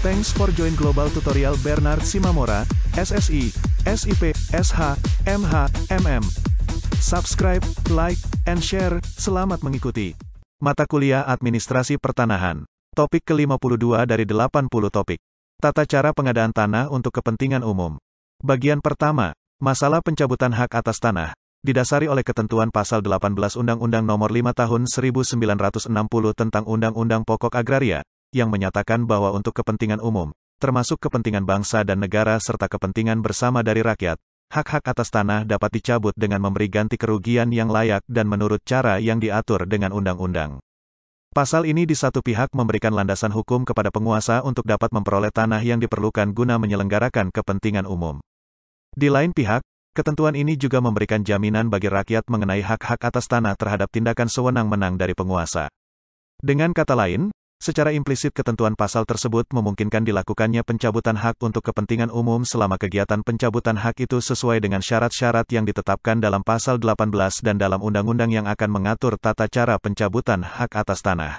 Thanks for join Global Tutorial Bernard Simamora, SSI, SIP, SH, MH, MM. Subscribe, like, and share. Selamat mengikuti. Mata kuliah Administrasi Pertanahan. Topik ke-52 dari 80 topik. Tata cara pengadaan tanah untuk kepentingan umum. Bagian pertama, masalah pencabutan hak atas tanah. Didasari oleh ketentuan pasal 18 Undang-Undang Nomor 5 Tahun 1960 tentang Undang-Undang Pokok Agraria, yang menyatakan bahwa untuk kepentingan umum, termasuk kepentingan bangsa dan negara serta kepentingan bersama dari rakyat, hak-hak atas tanah dapat dicabut dengan memberi ganti kerugian yang layak dan menurut cara yang diatur dengan undang-undang. Pasal ini di satu pihak memberikan landasan hukum kepada penguasa untuk dapat memperoleh tanah yang diperlukan guna menyelenggarakan kepentingan umum. Di lain pihak, ketentuan ini juga memberikan jaminan bagi rakyat mengenai hak-hak atas tanah terhadap tindakan sewenang-wenang dari penguasa. Dengan kata lain, secara implisit ketentuan pasal tersebut memungkinkan dilakukannya pencabutan hak untuk kepentingan umum selama kegiatan pencabutan hak itu sesuai dengan syarat-syarat yang ditetapkan dalam pasal 18 dan dalam undang-undang yang akan mengatur tata cara pencabutan hak atas tanah.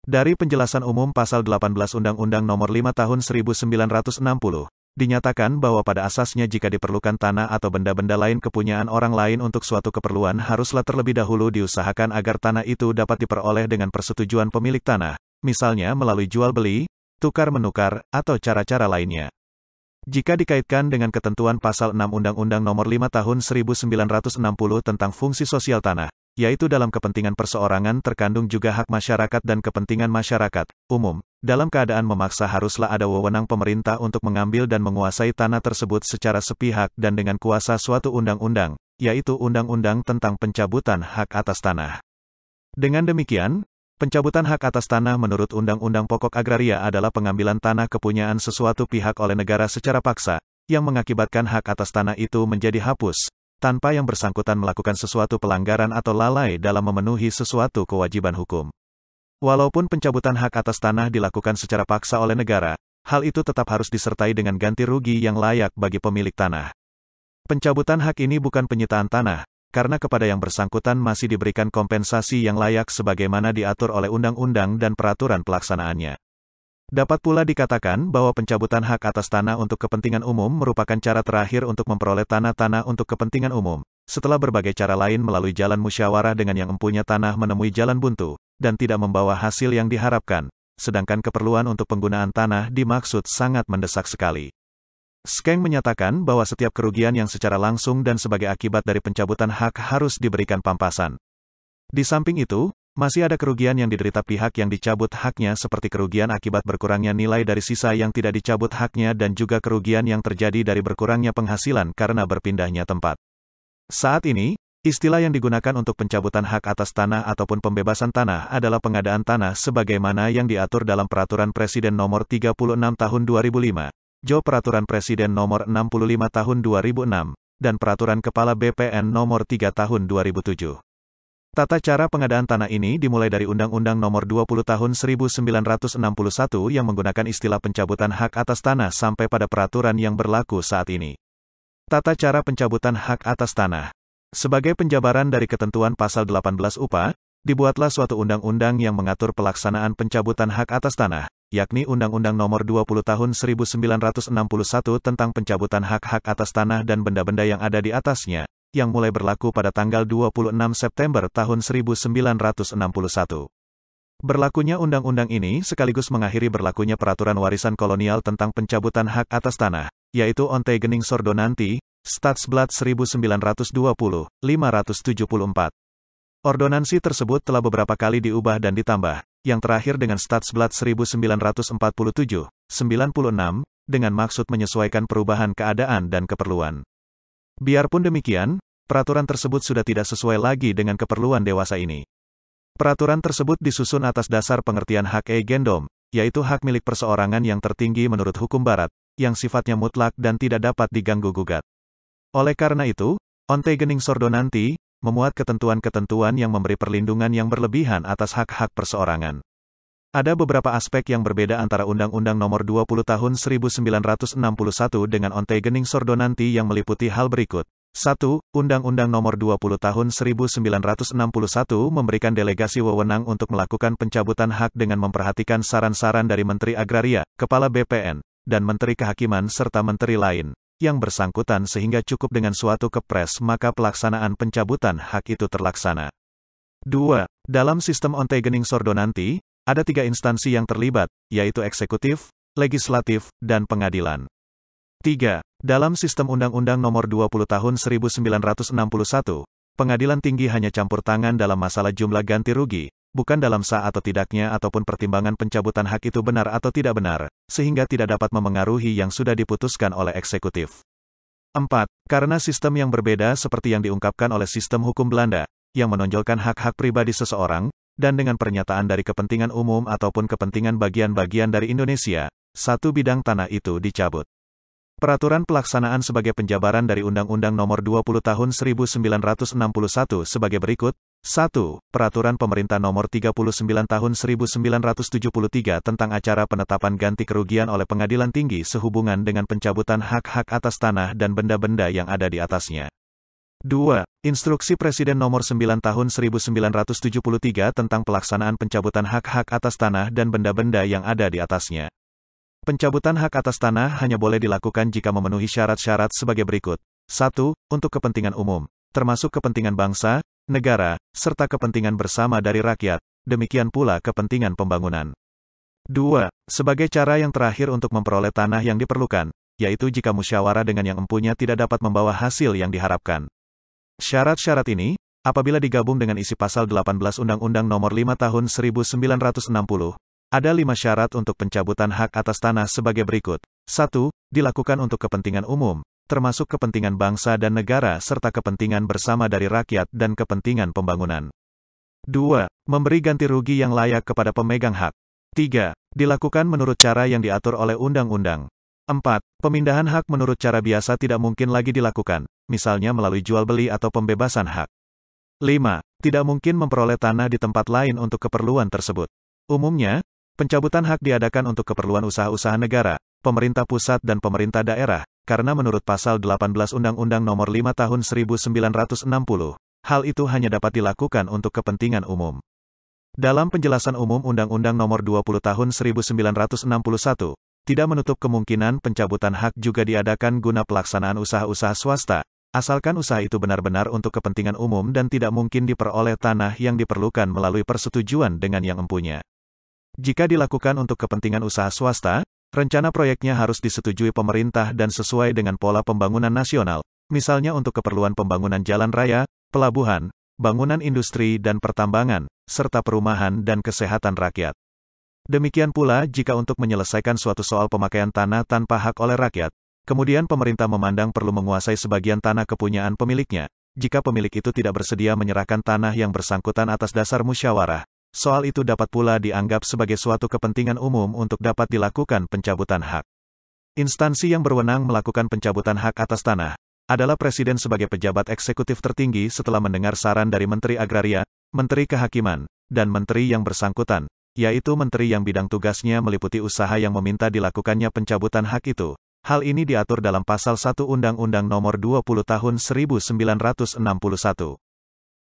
Dari penjelasan umum pasal 18 Undang-Undang Nomor 5 Tahun 1960, dinyatakan bahwa pada asasnya jika diperlukan tanah atau benda-benda lain kepunyaan orang lain untuk suatu keperluan haruslah terlebih dahulu diusahakan agar tanah itu dapat diperoleh dengan persetujuan pemilik tanah, misalnya melalui jual-beli, tukar-menukar, atau cara-cara lainnya. Jika dikaitkan dengan ketentuan pasal 6 Undang-Undang Nomor 5 Tahun 1960 tentang fungsi sosial tanah, yaitu dalam kepentingan perseorangan terkandung juga hak masyarakat dan kepentingan masyarakat umum. Dalam keadaan memaksa haruslah ada wewenang pemerintah untuk mengambil dan menguasai tanah tersebut secara sepihak dan dengan kuasa suatu undang-undang, yaitu Undang-Undang tentang pencabutan hak atas tanah. Dengan demikian, pencabutan hak atas tanah menurut Undang-Undang Pokok Agraria adalah pengambilan tanah kepunyaan sesuatu pihak oleh negara secara paksa, yang mengakibatkan hak atas tanah itu menjadi hapus, tanpa yang bersangkutan melakukan sesuatu pelanggaran atau lalai dalam memenuhi sesuatu kewajiban hukum. Walaupun pencabutan hak atas tanah dilakukan secara paksa oleh negara, hal itu tetap harus disertai dengan ganti rugi yang layak bagi pemilik tanah. Pencabutan hak ini bukan penyitaan tanah, karena kepada yang bersangkutan masih diberikan kompensasi yang layak sebagaimana diatur oleh undang-undang dan peraturan pelaksanaannya. Dapat pula dikatakan bahwa pencabutan hak atas tanah untuk kepentingan umum merupakan cara terakhir untuk memperoleh tanah-tanah untuk kepentingan umum, setelah berbagai cara lain melalui jalan musyawarah dengan yang empunya tanah menemui jalan buntu, dan tidak membawa hasil yang diharapkan, sedangkan keperluan untuk penggunaan tanah dimaksud sangat mendesak sekali. Skeng menyatakan bahwa setiap kerugian yang secara langsung dan sebagai akibat dari pencabutan hak harus diberikan pampasan. Di samping itu, masih ada kerugian yang diderita pihak yang dicabut haknya seperti kerugian akibat berkurangnya nilai dari sisa yang tidak dicabut haknya dan juga kerugian yang terjadi dari berkurangnya penghasilan karena berpindahnya tempat. Saat ini, istilah yang digunakan untuk pencabutan hak atas tanah ataupun pembebasan tanah adalah pengadaan tanah sebagaimana yang diatur dalam Peraturan Presiden Nomor 36 Tahun 2005, Jo Peraturan Presiden Nomor 65 Tahun 2006, dan Peraturan Kepala BPN Nomor 3 Tahun 2007. Tata cara pengadaan tanah ini dimulai dari Undang-Undang Nomor 20 Tahun 1961 yang menggunakan istilah pencabutan hak atas tanah sampai pada peraturan yang berlaku saat ini. Tata cara pencabutan hak atas tanah. Sebagai penjabaran dari ketentuan pasal 18 UPA, dibuatlah suatu undang-undang yang mengatur pelaksanaan pencabutan hak atas tanah, yakni Undang-Undang Nomor 20 Tahun 1961 tentang pencabutan hak-hak atas tanah dan benda-benda yang ada di atasnya, yang mulai berlaku pada tanggal 26 September tahun 1961. Berlakunya undang-undang ini sekaligus mengakhiri berlakunya peraturan warisan kolonial tentang pencabutan hak atas tanah, yaitu Ontegening Sordonanti, Stadsblad 1920, 574. Ordonansi tersebut telah beberapa kali diubah dan ditambah, yang terakhir dengan Stadsblad 1947, 96, dengan maksud menyesuaikan perubahan keadaan dan keperluan. Biarpun demikian, peraturan tersebut sudah tidak sesuai lagi dengan keperluan dewasa ini. Peraturan tersebut disusun atas dasar pengertian hak agendom, yaitu hak milik perseorangan yang tertinggi menurut hukum barat, yang sifatnya mutlak dan tidak dapat diganggu-gugat. Oleh karena itu, Ontegening Sordonanti memuat ketentuan-ketentuan yang memberi perlindungan yang berlebihan atas hak-hak perseorangan. Ada beberapa aspek yang berbeda antara Undang-Undang Nomor 20 Tahun 1961 dengan Ontegening Sordonanti yang meliputi hal berikut. 1. Undang-Undang Nomor 20 Tahun 1961 memberikan delegasi wewenang untuk melakukan pencabutan hak dengan memperhatikan saran-saran dari Menteri Agraria, Kepala BPN, dan Menteri Kehakiman serta menteri lain yang bersangkutan sehingga cukup dengan suatu kepres maka pelaksanaan pencabutan hak itu terlaksana. 2. Dalam sistem ontegening sordo nanti, ada 3 instansi yang terlibat, yaitu eksekutif, legislatif, dan pengadilan. 3. Dalam sistem Undang-Undang Nomor 20 Tahun 1961, Pengadilan Tinggi hanya campur tangan dalam masalah jumlah ganti rugi, bukan dalam sah atau tidaknya ataupun pertimbangan pencabutan hak itu benar atau tidak benar, sehingga tidak dapat memengaruhi yang sudah diputuskan oleh eksekutif. 4. Karena sistem yang berbeda seperti yang diungkapkan oleh sistem hukum Belanda, yang menonjolkan hak-hak pribadi seseorang, dan dengan pernyataan dari kepentingan umum ataupun kepentingan bagian-bagian dari Indonesia, satu bidang tanah itu dicabut. Peraturan pelaksanaan sebagai penjabaran dari Undang-Undang Nomor 20 Tahun 1961 sebagai berikut. 1. Peraturan Pemerintah Nomor 39 Tahun 1973 tentang acara penetapan ganti kerugian oleh Pengadilan Tinggi sehubungan dengan pencabutan hak-hak atas tanah dan benda-benda yang ada di atasnya. 2. Instruksi Presiden Nomor 9 Tahun 1973 tentang pelaksanaan pencabutan hak-hak atas tanah dan benda-benda yang ada di atasnya. Pencabutan hak atas tanah hanya boleh dilakukan jika memenuhi syarat-syarat sebagai berikut. 1. Untuk kepentingan umum, termasuk kepentingan bangsa, negara, serta kepentingan bersama dari rakyat, demikian pula kepentingan pembangunan. 2. Sebagai cara yang terakhir untuk memperoleh tanah yang diperlukan, yaitu jika musyawarah dengan yang empunya tidak dapat membawa hasil yang diharapkan. Syarat-syarat ini, apabila digabung dengan isi pasal 18 Undang-Undang Nomor 5 Tahun 1960, ada 5 syarat untuk pencabutan hak atas tanah sebagai berikut. 1. Dilakukan untuk kepentingan umum, termasuk kepentingan bangsa dan negara serta kepentingan bersama dari rakyat dan kepentingan pembangunan. 2. Memberi ganti rugi yang layak kepada pemegang hak. 3. Dilakukan menurut cara yang diatur oleh undang-undang. 4. Pemindahan hak menurut cara biasa tidak mungkin lagi dilakukan, misalnya melalui jual beli atau pembebasan hak. 5. Tidak mungkin memperoleh tanah di tempat lain untuk keperluan tersebut. Umumnya, pencabutan hak diadakan untuk keperluan usaha-usaha negara, pemerintah pusat dan pemerintah daerah, karena menurut pasal 18 Undang-Undang Nomor 5 Tahun 1960, hal itu hanya dapat dilakukan untuk kepentingan umum. Dalam penjelasan umum Undang-Undang Nomor 20 Tahun 1961, tidak menutup kemungkinan pencabutan hak juga diadakan guna pelaksanaan usaha-usaha swasta, asalkan usaha itu benar-benar untuk kepentingan umum dan tidak mungkin diperoleh tanah yang diperlukan melalui persetujuan dengan yang empunya. Jika dilakukan untuk kepentingan usaha swasta, rencana proyeknya harus disetujui pemerintah dan sesuai dengan pola pembangunan nasional, misalnya untuk keperluan pembangunan jalan raya, pelabuhan, bangunan industri dan pertambangan, serta perumahan dan kesehatan rakyat. Demikian pula jika untuk menyelesaikan suatu soal pemakaian tanah tanpa hak oleh rakyat, kemudian pemerintah memandang perlu menguasai sebagian tanah kepunyaan pemiliknya, jika pemilik itu tidak bersedia menyerahkan tanah yang bersangkutan atas dasar musyawarah, soal itu dapat pula dianggap sebagai suatu kepentingan umum untuk dapat dilakukan pencabutan hak. Instansi yang berwenang melakukan pencabutan hak atas tanah adalah Presiden sebagai pejabat eksekutif tertinggi setelah mendengar saran dari Menteri Agraria, Menteri Kehakiman, dan Menteri yang bersangkutan, yaitu Menteri yang bidang tugasnya meliputi usaha yang meminta dilakukannya pencabutan hak itu. Hal ini diatur dalam Pasal 1 Undang-Undang Nomor 20 Tahun 1961.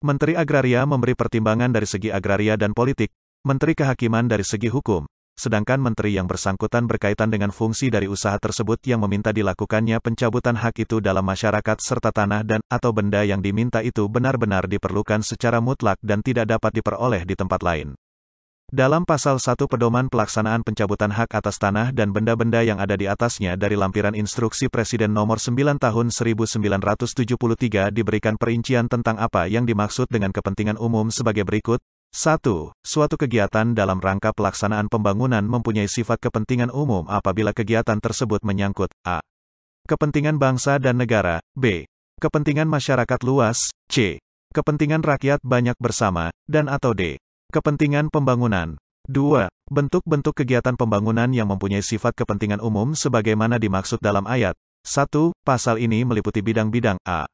Menteri Agraria memberi pertimbangan dari segi agraria dan politik, Menteri Kehakiman dari segi hukum, sedangkan menteri yang bersangkutan berkaitan dengan fungsi dari usaha tersebut yang meminta dilakukannya pencabutan hak itu dalam masyarakat serta tanah dan atau benda yang diminta itu benar-benar diperlukan secara mutlak dan tidak dapat diperoleh di tempat lain. Dalam Pasal 1 Pedoman Pelaksanaan Pencabutan Hak Atas Tanah dan Benda-Benda yang ada di atasnya dari lampiran Instruksi Presiden Nomor 9 Tahun 1973 diberikan perincian tentang apa yang dimaksud dengan kepentingan umum sebagai berikut. 1. Suatu kegiatan dalam rangka pelaksanaan pembangunan mempunyai sifat kepentingan umum apabila kegiatan tersebut menyangkut a. Kepentingan bangsa dan negara, b. Kepentingan masyarakat luas, c. Kepentingan rakyat banyak bersama, dan atau d. Kepentingan pembangunan. 2. Bentuk-bentuk kegiatan pembangunan yang mempunyai sifat kepentingan umum sebagaimana dimaksud dalam ayat 1. Pasal ini meliputi bidang-bidang a.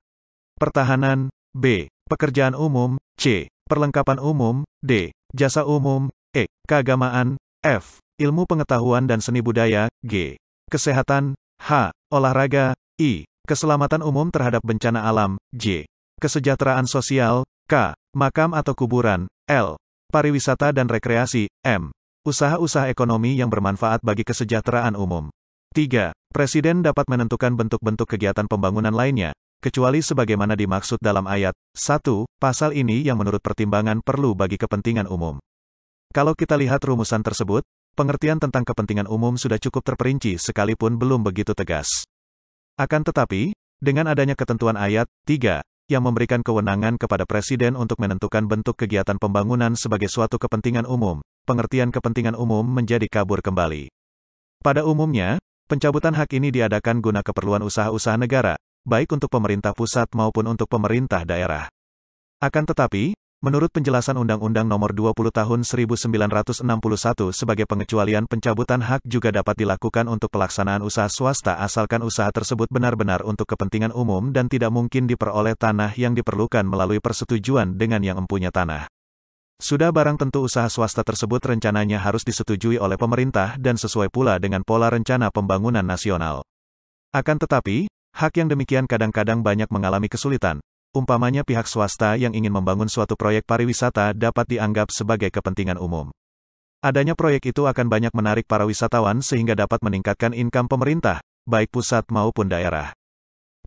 Pertahanan, b. Pekerjaan umum, c. Perlengkapan umum, d. Jasa umum, e. Keagamaan, f. Ilmu pengetahuan dan seni budaya, g. Kesehatan, h. Olahraga, i. Keselamatan umum terhadap bencana alam, J. Kesejahteraan sosial, K. Makam atau kuburan, L. Pariwisata dan rekreasi, M. Usaha-usaha ekonomi yang bermanfaat bagi kesejahteraan umum. 3. Presiden dapat menentukan bentuk-bentuk kegiatan pembangunan lainnya, kecuali sebagaimana dimaksud dalam ayat 1, pasal ini yang menurut pertimbangan perlu bagi kepentingan umum. Kalau kita lihat rumusan tersebut, pengertian tentang kepentingan umum sudah cukup terperinci sekalipun belum begitu tegas. Akan tetapi, dengan adanya ketentuan ayat 3, yang memberikan kewenangan kepada Presiden untuk menentukan bentuk kegiatan pembangunan sebagai suatu kepentingan umum, pengertian kepentingan umum menjadi kabur kembali. Pada umumnya, pencabutan hak ini diadakan guna keperluan usaha-usaha negara, baik untuk pemerintah pusat maupun untuk pemerintah daerah. Akan tetapi, menurut penjelasan Undang-Undang Nomor 20 Tahun 1961 sebagai pengecualian pencabutan hak juga dapat dilakukan untuk pelaksanaan usaha swasta asalkan usaha tersebut benar-benar untuk kepentingan umum dan tidak mungkin diperoleh tanah yang diperlukan melalui persetujuan dengan yang mempunyai tanah. Sudah barang tentu usaha swasta tersebut rencananya harus disetujui oleh pemerintah dan sesuai pula dengan pola rencana pembangunan nasional. Akan tetapi, hak yang demikian kadang-kadang banyak mengalami kesulitan. Umpamanya pihak swasta yang ingin membangun suatu proyek pariwisata dapat dianggap sebagai kepentingan umum. Adanya proyek itu akan banyak menarik para wisatawan sehingga dapat meningkatkan income pemerintah, baik pusat maupun daerah.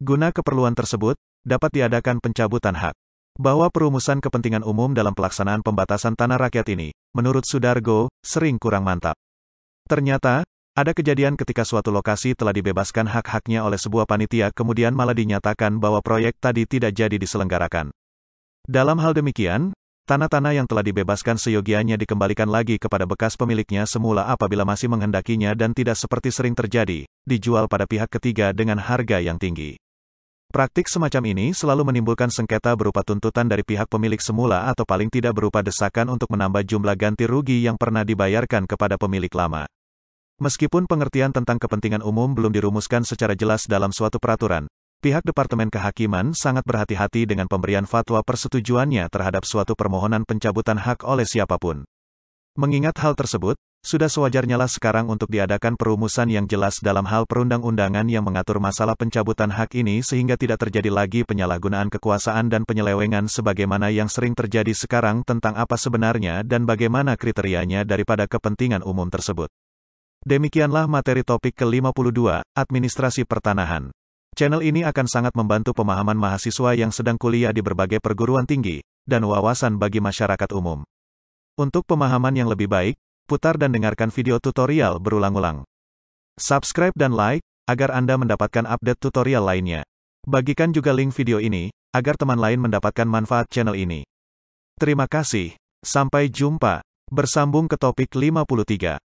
Guna keperluan tersebut, dapat diadakan pencabutan hak. Bahwa perumusan kepentingan umum dalam pelaksanaan pembatasan tanah rakyat ini, menurut Sudargo, sering kurang mantap. Ternyata, ada kejadian ketika suatu lokasi telah dibebaskan hak-haknya oleh sebuah panitia kemudian malah dinyatakan bahwa proyek tadi tidak jadi diselenggarakan. Dalam hal demikian, tanah-tanah yang telah dibebaskan seyogianya dikembalikan lagi kepada bekas pemiliknya semula apabila masih menghendakinya dan tidak seperti sering terjadi, dijual pada pihak ketiga dengan harga yang tinggi. Praktik semacam ini selalu menimbulkan sengketa berupa tuntutan dari pihak pemilik semula atau paling tidak berupa desakan untuk menambah jumlah ganti rugi yang pernah dibayarkan kepada pemilik lama. Meskipun pengertian tentang kepentingan umum belum dirumuskan secara jelas dalam suatu peraturan, pihak Departemen Kehakiman sangat berhati-hati dengan pemberian fatwa persetujuannya terhadap suatu permohonan pencabutan hak oleh siapapun. Mengingat hal tersebut, sudah sewajarnya lah sekarang untuk diadakan perumusan yang jelas dalam hal perundang-undangan yang mengatur masalah pencabutan hak ini sehingga tidak terjadi lagi penyalahgunaan kekuasaan dan penyelewengan sebagaimana yang sering terjadi sekarang tentang apa sebenarnya dan bagaimana kriterianya daripada kepentingan umum tersebut. Demikianlah materi topik ke-52, Administrasi Pertanahan. Channel ini akan sangat membantu pemahaman mahasiswa yang sedang kuliah di berbagai perguruan tinggi, dan wawasan bagi masyarakat umum. Untuk pemahaman yang lebih baik, putar dan dengarkan video tutorial berulang-ulang. Subscribe dan like, agar Anda mendapatkan update tutorial lainnya. Bagikan juga link video ini, agar teman lain mendapatkan manfaat channel ini. Terima kasih. Sampai jumpa. Bersambung ke topik 53.